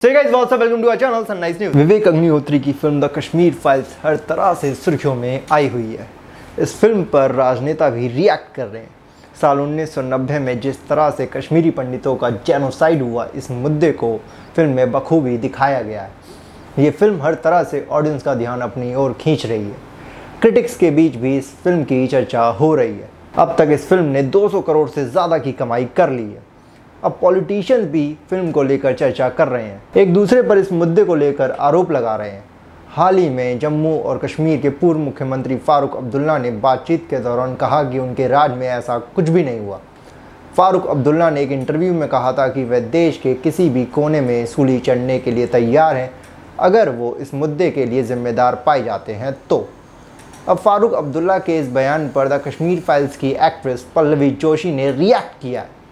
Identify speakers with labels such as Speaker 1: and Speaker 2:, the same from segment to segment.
Speaker 1: So guys, welcome to our channel Sunrise News. Vivek Agnihotri की film the Kashmir Files हर तरह से सुर्खियों में आई हुई है। इस फिल्म पर राजनेता भी रिएक्ट कर रहे हैं। साल 1990 में जिस तरह से कश्मीरी पंडितों का जेनोसाइड हुआ, इस मुद्दे को फिल्म में बखूबी दिखाया गया है। ये फिल्म हर तरह से ऑडियंस का ध्यान अपनी ओर खींच रही है। क्रिटिक्स के बीच भी इस फिल्म की चर्चा हो रही है। अब तक इस फिल्म ने 200 करोड़ से ज़्यादा की कमाई कर ली है। अब पॉलिटिशियंस भी फिल्म को लेकर चर्चा कर रहे हैं, एक दूसरे पर इस मुद्दे को लेकर आरोप लगा रहे हैं। हाल ही में जम्मू और कश्मीर के पूर्व मुख्यमंत्री फारूक अब्दुल्ला ने बातचीत के दौरान कहा कि उनके राज में ऐसा कुछ भी नहीं हुआ। फारूक अब्दुल्ला ने एक इंटरव्यू में कहा था कि वह देश के किसी भी कोने में सूली चढ़ने के लिए तैयार हैं अगर वो इस मुद्दे के लिए जिम्मेदार पाए जाते हैं तो। अब फारूक अब्दुल्ला के इस बयान पर द कश्मीर फाइल्स की एक्ट्रेस पल्लवी जोशी ने रिएक्ट किया है।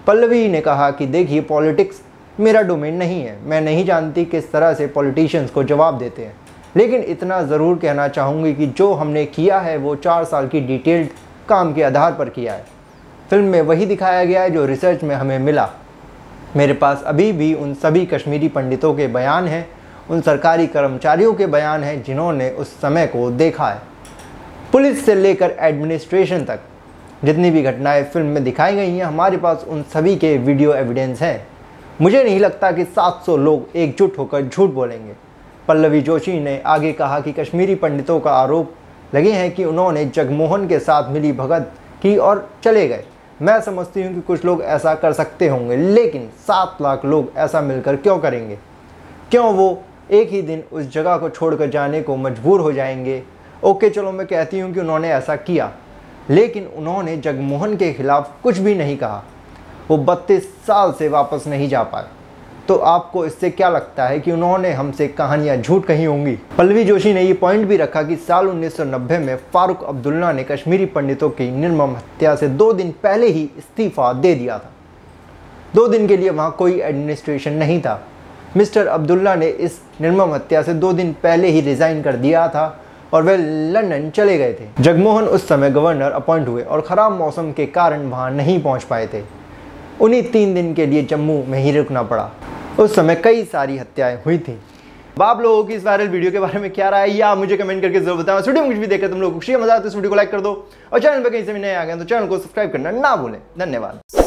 Speaker 1: पल्लवी ने कहा कि देखिए, पॉलिटिक्स मेरा डोमेन नहीं है, मैं नहीं जानती किस तरह से पॉलिटिशियंस को जवाब देते हैं, लेकिन इतना ज़रूर कहना चाहूँगी कि जो हमने किया है वो 4 साल की डिटेल्ड काम के आधार पर किया है। फिल्म में वही दिखाया गया है जो रिसर्च में हमें मिला। मेरे पास अभी भी उन सभी कश्मीरी पंडितों के बयान हैं, उन सरकारी कर्मचारियों के बयान हैं जिन्होंने उस समय को देखा है। पुलिस से लेकर एडमिनिस्ट्रेशन तक जितनी भी घटनाएं फिल्म में दिखाई गई हैं, हमारे पास उन सभी के वीडियो एविडेंस हैं। मुझे नहीं लगता कि 700 लोग एकजुट होकर झूठ बोलेंगे। पल्लवी जोशी ने आगे कहा कि कश्मीरी पंडितों का आरोप लगे हैं कि उन्होंने जगमोहन के साथ मिली भगत की और चले गए। मैं समझती हूं कि कुछ लोग ऐसा कर सकते होंगे, लेकिन 7 लाख लोग ऐसा मिलकर क्यों करेंगे? क्यों वो एक ही दिन उस जगह को छोड़कर जाने को मजबूर हो जाएंगे? ओके, चलो मैं कहती हूँ कि उन्होंने ऐसा किया, लेकिन उन्होंने जगमोहन के खिलाफ कुछ भी नहीं कहा। वो 32 साल से वापस नहीं जा पाए। तो आपको इससे क्या लगता है कि उन्होंने हमसे कहानियां झूठ कही होंगी? पल्लवी जोशी ने ये पॉइंट भी रखा कि साल 1990 में फारूक अब्दुल्ला ने कश्मीरी पंडितों की निर्मम हत्या से 2 दिन पहले ही इस्तीफा दे दिया था। 2 दिन के लिए वहाँ कोई एडमिनिस्ट्रेशन नहीं था। मिस्टर अब्दुल्ला ने इस निर्मम हत्या से 2 दिन पहले ही रिज़ाइन कर दिया था और वे लंदन चले गए थे। जगमोहन उस समय गवर्नर अपॉइंट हुए और ख़राब मौसम के कारण वहाँ नहीं पहुँच पाए थे। उन्हीं 3 दिन के लिए जम्मू में ही रुकना पड़ा। उस समय कई सारी हत्याएं हुई थी। अब आप लोगों की इस वायरल वीडियो के बारे में क्या राय है, या मुझे कमेंट करके जरूर बताओ। इस वीडियो में कुछ भी देखकर तुम लोग खुशी मजा आती है, इस वीडियो को लाइक कर दो और चैनल पर कहीं से भी नए आ गए तो चैनल को सब्सक्राइब करना ना भूलें। धन्यवाद।